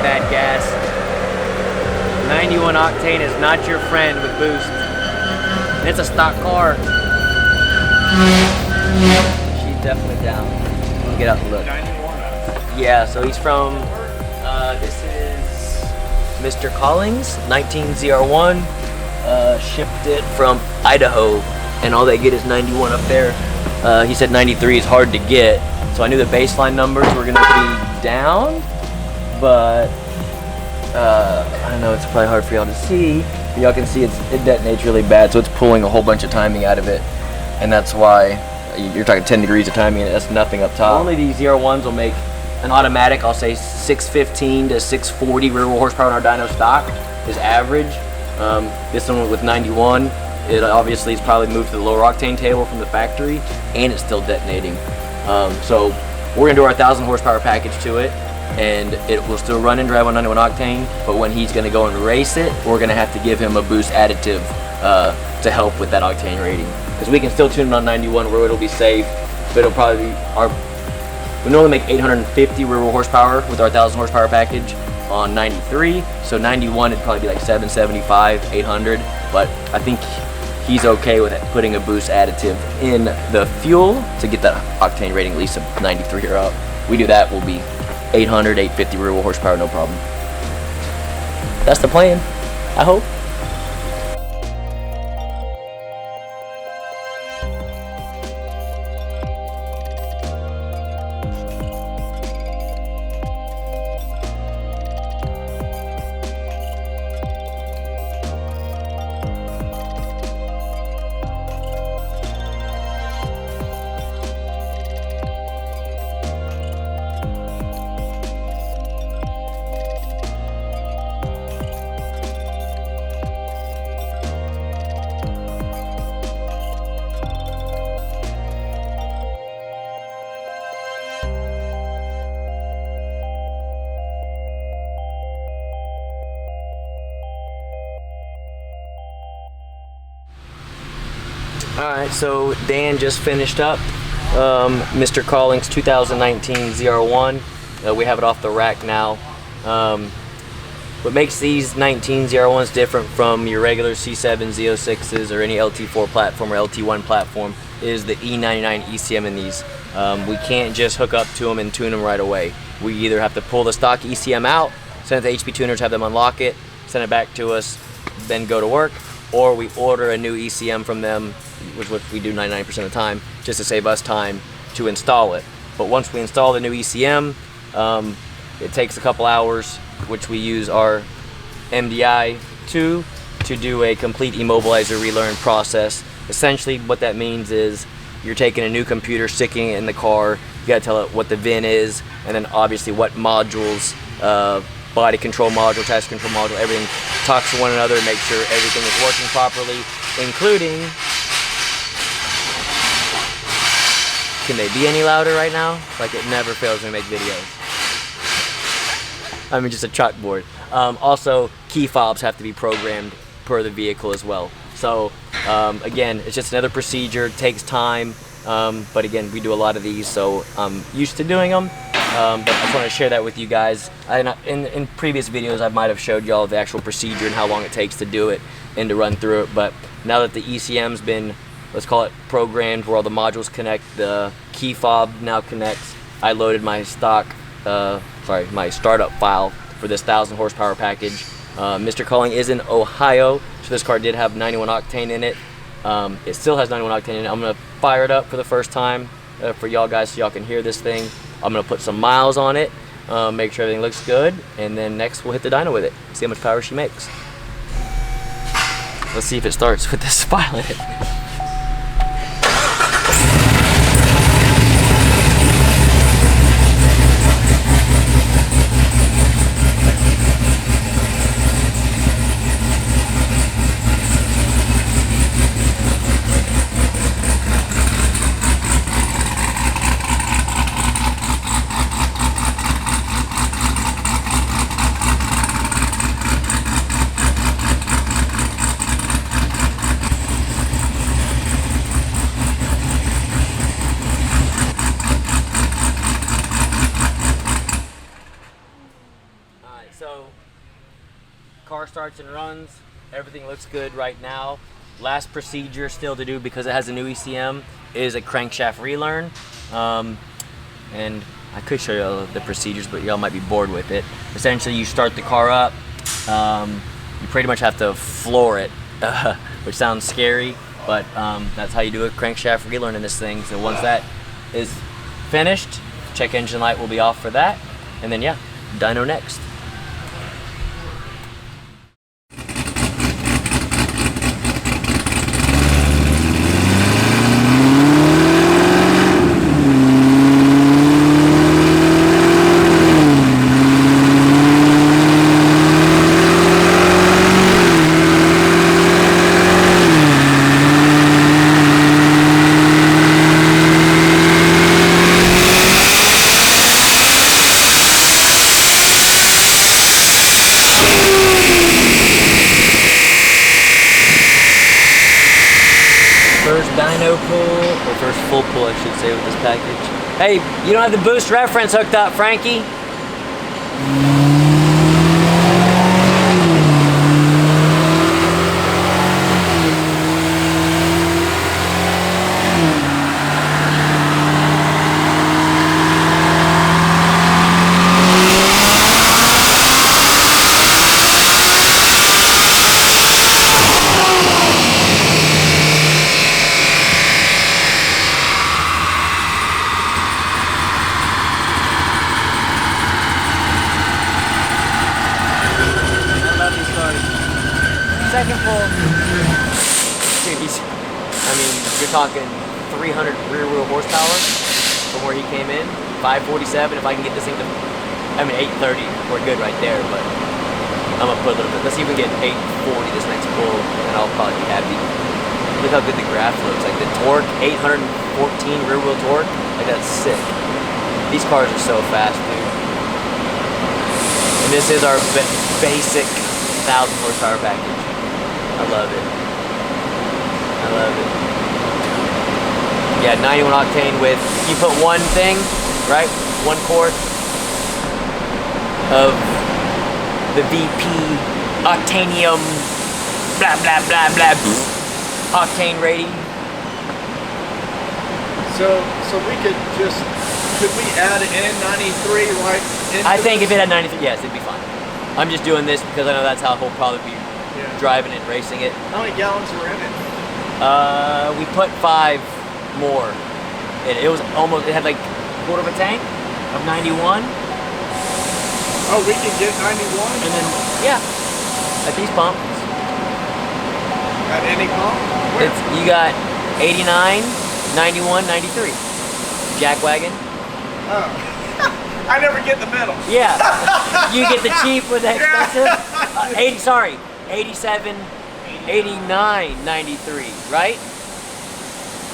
bad gas. 91 octane is not your friend with boost. And it's a stock car. She's definitely down. Get out and look. 91. Yeah, so he's from, this is Mr. Collins, 19 ZR1. Shipped it from Idaho, and all they get is 91 up there. He said 93 is hard to get, so I knew the baseline numbers were gonna be down, but I don't know, it's probably hard for y'all to see. Y'all can see it detonates really bad, so it's pulling a whole bunch of timing out of it, and that's why you're talking 10 degrees of timing, and that's nothing up top. Normally these ZR1s will make an automatic, I'll say 615 to 640 rear wheel horsepower on our dyno stock is average. This one with 91, it obviously is probably moved to the lower octane table from the factory, and it's still detonating. So we're gonna do our 1,000 horsepower package to it, and it will still run and drive on 91 octane, but when he's gonna go and race it, we're gonna have to give him a boost additive to help with that octane rating. Because we can still tune it on 91 where it'll be safe, but it'll probably be we normally make 850 rear wheel horsepower with our 1,000 horsepower package on 93, so 91 it'd probably be like 775, 800, but I think he's okay with putting a boost additive in the fuel to get that octane rating at least of 93 or up. We do that, we'll be 800, 850 rear wheel horsepower, no problem. That's the plan, I hope. Alright, so Dan just finished up Mr. Collins' 2019 ZR1. We have it off the rack now. What makes these 19 ZR1s different from your regular C7 Z06s or any LT4 platform or LT1 platform is the E99 ECM in these. We can't just hook up to them and tune them right away. We either have to pull the stock ECM out, send it to HP tuners, have them unlock it, send it back to us, then go to work, or we order a new ECM from them, which we do 99% of the time, just to save us time to install it. But once we install the new ECM, it takes a couple hours, which we use our MDI to do a complete immobilizer relearn process. Essentially what that means is you're taking a new computer, sticking it in the car, you gotta tell it what the VIN is, and then obviously what modules, body control module, test control module, everything talks to one another, make sure everything is working properly, including, can they be any louder right now? Like it never fails when we make videos. I mean, just a chalkboard. Also, key fobs have to be programmed per the vehicle as well. So again, it's just another procedure, takes time, but again, we do a lot of these, so I'm used to doing them. But I just want to share that with you guys. In previous videos, I might have showed y'all the actual procedure and how long it takes to do it and to run through it. But now that the ECM's been, let's call it programmed, where all the modules connect, the key fob now connects, I loaded my stock, my startup file for this 1,000 horsepower package. Mr. Culling is in Ohio, so this car did have 91 octane in it. It still has 91 octane in it. I'm gonna fire it up for the first time for y'all guys so y'all can hear this thing. I'm gonna put some miles on it, make sure everything looks good, and then next we'll hit the dyno with it, see how much power she makes. Let's see if it starts with this file in it. So car starts and runs. Everything looks good right now. Last procedure still to do, because it has a new ECM, is a crankshaft relearn. And I could show you all the procedures, but y'all might be bored with it. Essentially, you start the car up. You pretty much have to floor it, which sounds scary, but that's how you do a crankshaft relearn in this thing. So once that is finished, check engine light will be off for that, and then yeah, dyno next. First dyno pull, or first full pull I should say, with this package. Hey, you don't have the boost reference hooked up, Frankie. Second pull. Jeez. I mean, you're talking 300 rear wheel horsepower from where he came in. 547. If I can get this thing to, I mean, 830, we're good right there. But I'm gonna put a little bit. Let's even get 840 this next pull, and I'll probably be happy. Look how good the graph looks. Like the torque, 814 rear wheel torque. Like that's sick. These cars are so fast, dude. And this is our basic 1,000 horsepower package. I love it. I love it. Yeah, 91 octane with, you put one thing, right? 1 quart of the VP Octanium blah blah blah blah octane rating. So we could we add N93 right into I think if it had 93, yes, it'd be fine. I'm just doing this because I know that's how he'll probably be driving it, racing it. How many gallons were in it? We put 5 more. It was almost, it had like a quarter of a tank of 91. Oh, we can get 91? And then, yeah, at these pumps. At any pump? Where? You got 89, 91, 93. Jackwagon. Oh. I never get the middle. Yeah. You get the cheap with the expensive. 87, 89, 93, right?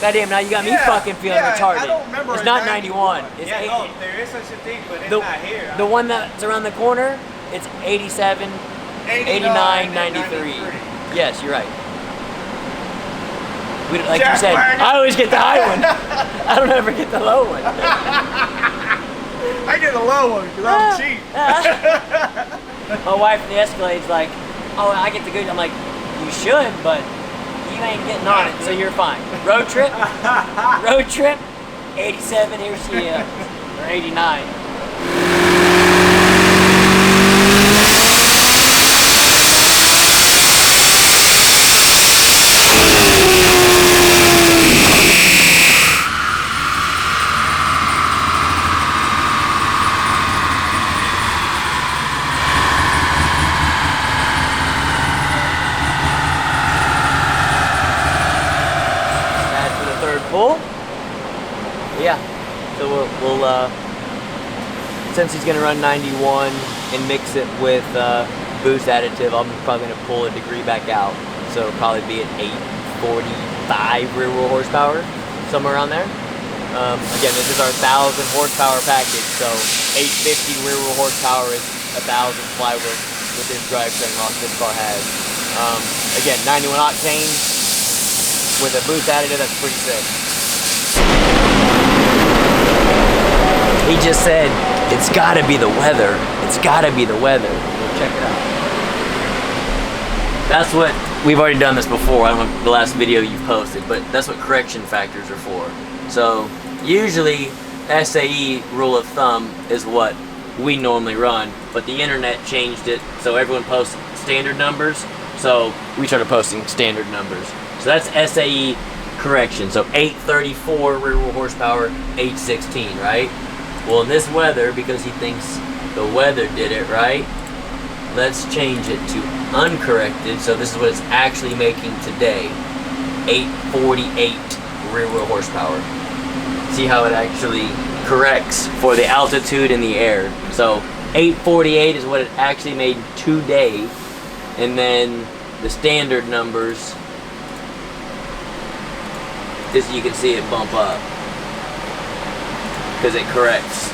Goddamn, now you got me fucking feeling retarded. I don't remember. It's not 91. It's no, there is such a thing, but it's not here. The one that's around the corner, it's 87, 89, 93. Yes, you're right. Like you said, I always get the high one. I don't ever get the low one. I get the low one because I'm cheap. My wife in the Escalade's like, oh, I get the good. I'm like, you should, but you ain't getting on it, so you're fine. Road trip, 87, here she is, or 89. Pull. Yeah, so we'll since he's gonna run 91 and mix it with boost additive, I'm probably gonna pull a degree back out, so it'll probably be at 845 rear wheel horsepower, somewhere around there. Again, this is our 1,000 horsepower package, so 850 rear wheel horsepower is 1,000 flywheel with this drivetrain loss this car has. Again, 91 octane with a boost additive, that's pretty sick. He just said, it's gotta be the weather. It's gotta be the weather. Well, check it out. That's what, we've already done this before. I don't know the last video you posted, but that's what correction factors are for. So usually SAE rule of thumb is what we normally run, but the internet changed it so everyone posts standard numbers. So we started posting standard numbers. So that's SAE correction. So 834 rear wheel horsepower, 816, right? Well, in this weather, because he thinks the weather did it, right? Let's change it to uncorrected. So this is what it's actually making today. 848 rear wheel horsepower. See how it actually corrects for the altitude in the air. So 848 is what it actually made today. And then the standard numbers, this you can see it bump up because it corrects.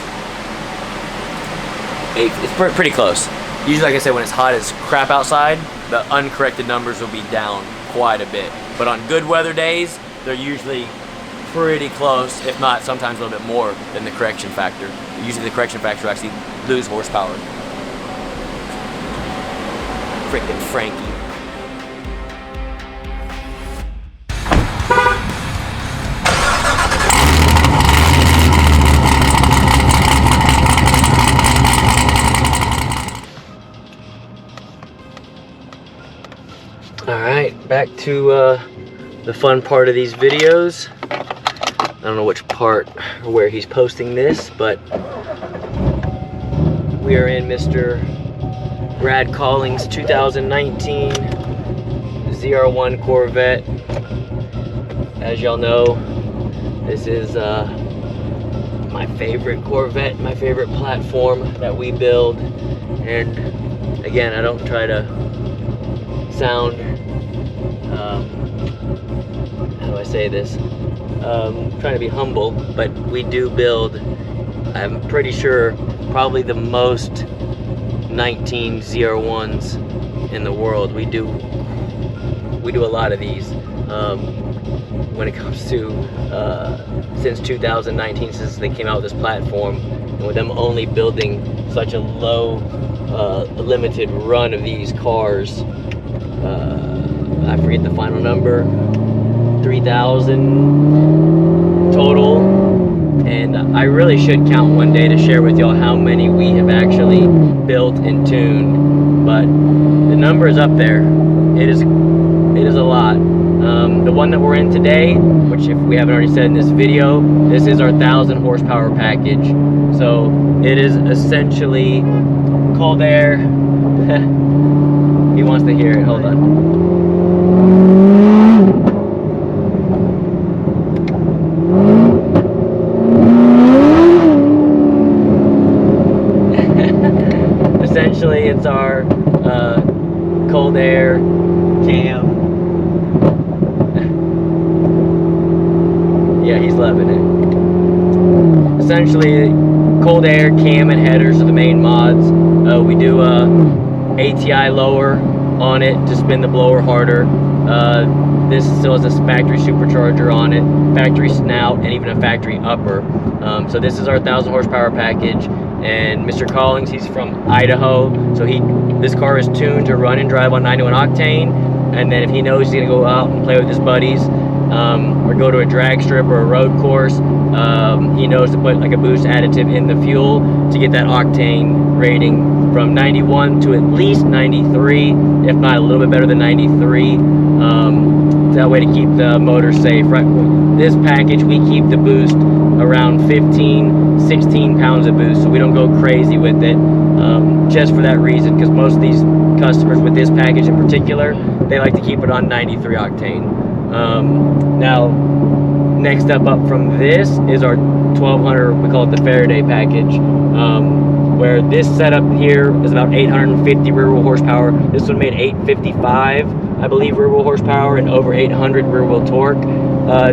It's pretty close. Usually, like I said, when it's hot as crap outside, the uncorrected numbers will be down quite a bit. But on good weather days, they're usually pretty close, if not sometimes a little bit more than the correction factor. Usually the correction factor will actually lose horsepower. Frickin' Frankie. Alright, back to the fun part of these videos. I don't know which part or where he's posting this, but we are in Mr. Brad Collings' 2019 ZR1 Corvette. As y'all know, this is my favorite Corvette, my favorite platform that we build. And again, I don't try to sound, how do I say this? Trying to be humble, but we do build, I'm pretty sure, probably the most 19 ZR1s in the world. We do a lot of these. When it comes to since 2019, since they came out with this platform, and with them only building such a low limited run of these cars, I forget the final number, 3,000 total, and I really should count one day to share with y'all how many we have actually built and tuned, but the number is up there. It is a lot. The one that we're in today, which if we haven't already said in this video, this is our 1,000 horsepower package. So it is essentially cold air. He wants to hear it, hold on. Essentially, it's our cold air cam. Yeah, he's loving it. Essentially, cold air cam and headers are the main mods. We do ATI lower on it to spin the blower harder. This still has a factory supercharger on it, factory snout, and even a factory upper. So this is our 1,000 horsepower package. And Mr. Collings, he's from Idaho, so this car is tuned to run and drive on 91 octane. And then if he knows he's gonna go out and play with his buddies, or go to a drag strip or a road course, he knows to put like a boost additive in the fuel to get that octane rating from 91 to at least 93, if not a little bit better than 93. That way to keep the motor safe. Right, this package, we keep the boost around 15, 16 pounds of boost, so we don't go crazy with it, just for that reason, because most of these customers with this package in particular, they like to keep it on 93 octane. Now, next up from this is our 1200, we call it the Faraday package, where this setup here is about 850 rear wheel horsepower. This one made 855, I believe, rear wheel horsepower and over 800 rear wheel torque.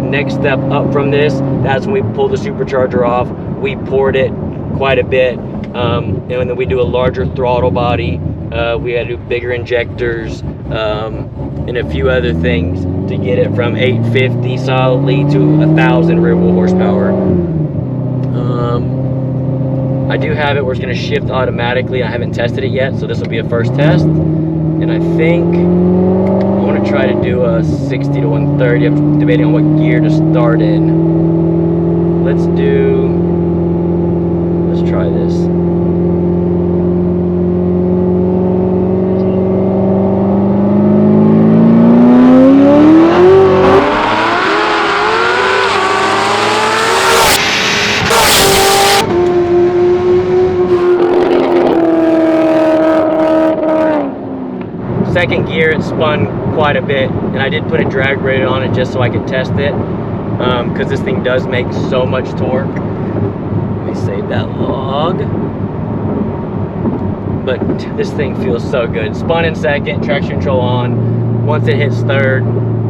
Next step up from this, that's when we pull the supercharger off. We poured it quite a bit, and then we do a larger throttle body. We had to do bigger injectors, and a few other things to get it from 850 solidly to 1,000 rear wheel horsepower. I do have it where it's going to shift automatically. I haven't tested it yet, so this will be a first test. And I think I want to try to do a 60 to 130. I'm debating on what gear to start in. Let's try this. Second gear, it spun quite a bit, and I did put a drag rating on it just so I could test it, because this thing does make so much torque. Let me save that log. But this thing feels so good. Spun in second, traction control on. Once it hits third,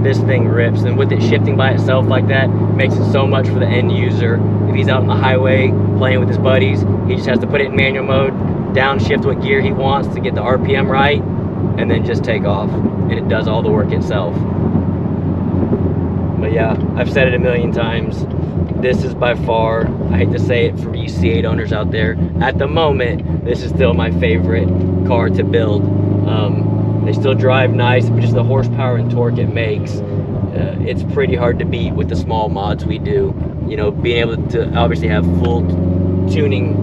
this thing rips, and with it shifting by itself like that, it makes it so much for the end user. If he's out on the highway playing with his buddies, he just has to put it in manual mode, downshift what gear he wants to get the RPM right, and then just take off, and it does all the work itself. But yeah, I've said it a million times, this is by far, I hate to say it for you C8 owners out there, at the moment, this is still my favorite car to build. They still drive nice, but just the horsepower and torque it makes, it's pretty hard to beat with the small mods we do. You know, being able to obviously have full tuning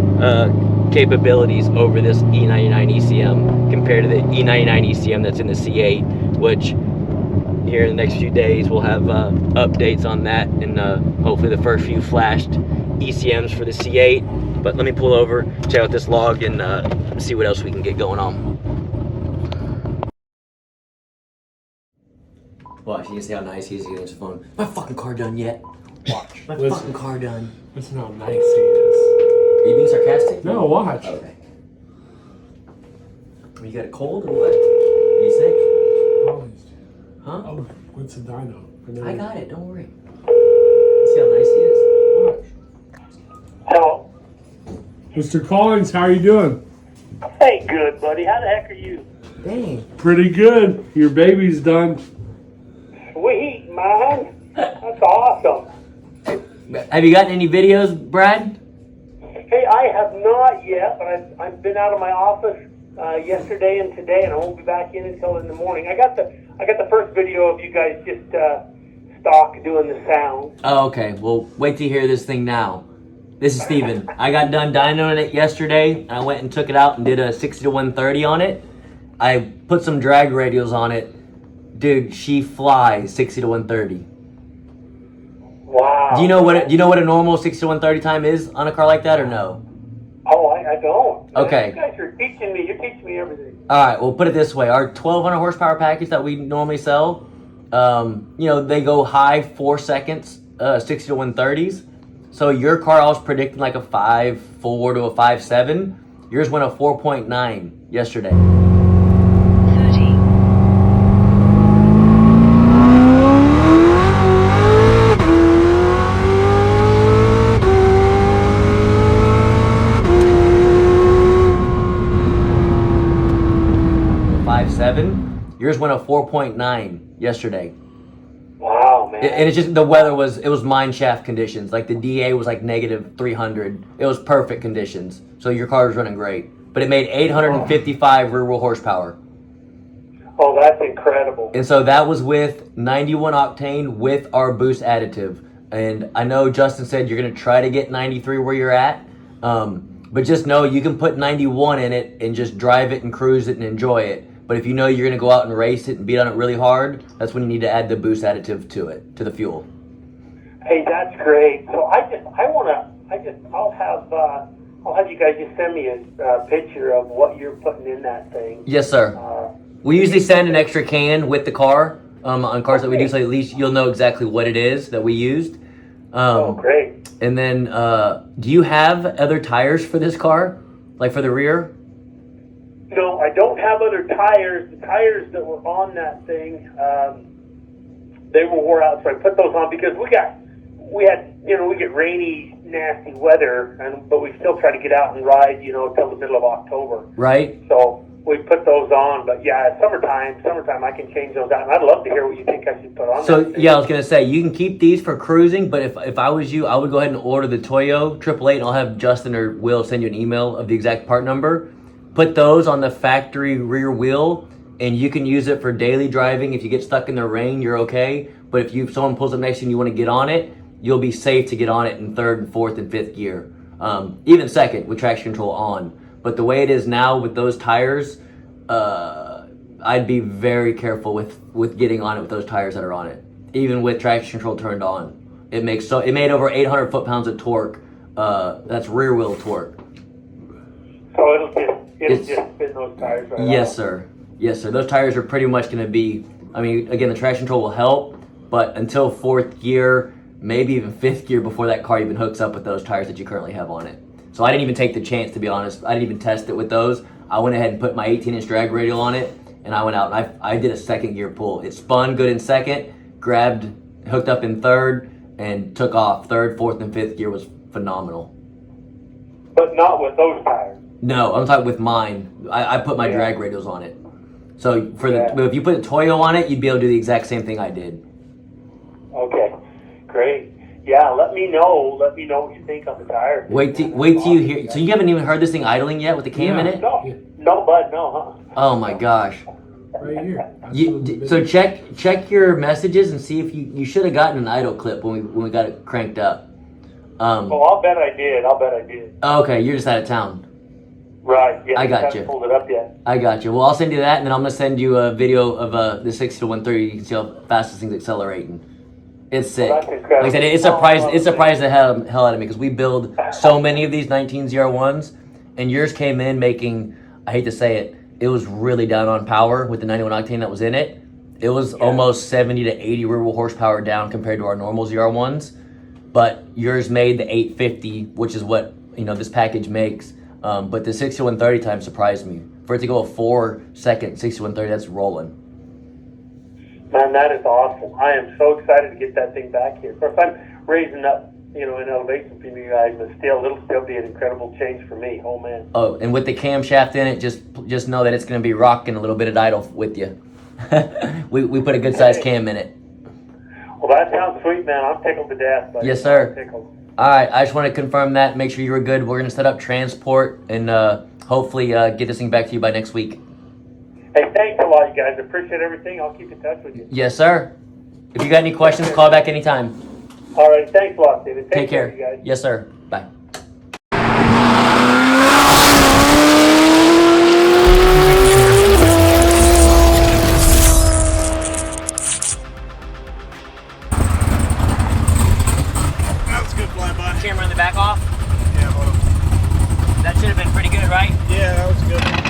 capabilities over this E99 ECM compared to the E99 ECM that's in the C8, which here in the next few days we'll have updates on that, and hopefully the first few flashed ECMs for the C8. But let me pull over, check out this log, and see what else we can get going on. Watch, you can see how nice he is against the phone. My fucking car done yet? Watch. My fucking car done. Listen how nice he is. Are you being sarcastic? No, watch. Okay. You got a cold or what? Are you sick? Always. Huh? Oh, what's a dyno? I got it, don't worry. See how nice he is. Watch. Hello. Mr. Collins, how are you doing? Hey, good, buddy. How the heck are you? Dang. Pretty good. Your baby's done. Sweet, man. That's awesome. Have you gotten any videos, Brad? Hey, I have not yet, but I've been out of my office yesterday and today, and I won't be back in until in the morning. I got the first video of you guys just stock doing the sound. Oh, okay. Well, wait till you hear this thing now. This is Steven. I got done dynoing it yesterday, and I went and took it out and did a 60 to 130 on it. I put some drag radials on it. Dude, she flies 60 to 130. Wow. Do you know what a normal 60 to 130 time is on a car like that, or no? Oh, I don't. Okay. You guys are teaching me. You're teaching me everything. All right, well, put it this way. Our 1200 horsepower package that we normally sell, you know, they go high 4 seconds, 60 to 130s. So your car, I was predicting like a 5.4 to a 5.7. Yours went a 4.9 yesterday. 5.7. Yours went a 4.9 yesterday. Wow, man. And it's just the weather was mine shaft conditions. Like the DA was like negative 300. It was perfect conditions. So your car was running great. But it made 855 rear wheel horsepower. Oh, that's incredible. And so that was with 91 octane with our boost additive. And I know Justin said you're going to try to get 93 where you're at. But just know you can put 91 in it and just drive it and cruise it and enjoy it. But if you know you're going to go out and race it and beat on it really hard, that's when you need to add the boost additive to it, to the fuel. Hey, that's great. So I'll have you guys just send me a picture of what you're putting in that thing. Yes, sir. We usually send an extra can with the car on cars that we do, so at least you'll know exactly what it is that we used. Oh, great. And then, do you have other tires for this car, like for the rear? No, I don't have other tires. The tires that were on that thing, they were wore out, so I put those on because we get rainy, nasty weather, but we still try to get out and ride, till the middle of October. Right. So we put those on. But yeah, summertime, I can change those out. And I'd love to hear what you think I should put on. So that thing. yeah, I was gonna say you can keep these for cruising, but if I was you, I would go ahead and order the Toyo 888, and I'll have Justin or Will send you an email of the exact part number. Put those on the factory rear wheel, and you can use it for daily driving. If you get stuck in the rain, you're okay. But if someone pulls up next to you and you want to get on it, you'll be safe to get on it in third and fourth and fifth gear, even second with traction control on. But the way it is now with those tires, I'd be very careful with getting on it with those tires that are on it. Even with traction control turned on, it made over 800 foot-pounds of torque. That's rear wheel torque. So it'll just spin those tires right Yes, out. sir. Yes, sir. Those tires are pretty much going to be. I mean, again, the traction control will help, but until fourth gear, maybe even fifth gear before that car even hooks up with those tires that you currently have on it. So I didn't even take the chance, to be honest. I didn't even test it with those. I went ahead and put my 18-inch drag radial on it, and I went out and I did a second gear pull. It spun good in second, hooked up in third, and took off. Third, fourth, and fifth gear was phenomenal. But not with those tires. No, I'm talking with mine. I put my drag radials on it. So if you put a Toyo on it, you'd be able to do the exact same thing I did. Okay, great. Yeah, let me know what you think on the tires. Wait till you hear. So you haven't even heard this thing idling yet with the cam in it? No, bud, no, huh? Oh my gosh. Right here. So check your messages and see if you should have gotten an idle clip when we got it cranked up. I'll bet I did. Okay, you're just out of town. Right. Yeah. I got haven't you. Pulled it up yet. I got you. Well, I'll send you that, and then I'm gonna send you a video of the 60 to 130. You can see how fast this thing's accelerating. It's sick. Well, that's incredible. Like I said, it surprised the hell out of me because we build so many of these 19 ZR1s, and yours came in making. I hate to say it, it was really down on power with the 91 octane that was in it. It was almost 70 to 80 rear wheel horsepower down compared to our normal ZR1s, but yours made the 850, which is what this package makes. But the 60 to 130 time surprised me. For it to go a 4-second 60 to 130, that's rolling. Man, that is awesome. I am so excited to get that thing back here. Of course, I'm raising up, in elevation for you guys, but it'll still be an incredible change for me. Oh man. Oh, and with the camshaft in it, just know that it's going to be rocking a little bit of idle with you. we put a good sized cam in it. Well, that sounds sweet, man. I'm tickled to death. Buddy. Yes, sir. I'm tickled. All right, I just want to confirm that. Make sure you were good. We're going to set up transport and hopefully get this thing back to you by next week. Hey, thanks a lot, you guys. Appreciate everything. I'll keep in touch with you. Yes, sir. If you got any questions, call back anytime. All right, thanks a lot, David. Take care. You guys. Yes, sir. Bye. That was a good flyby. Camera in the back off. Yeah, hold on. That should have been pretty good, right? Yeah, that was good.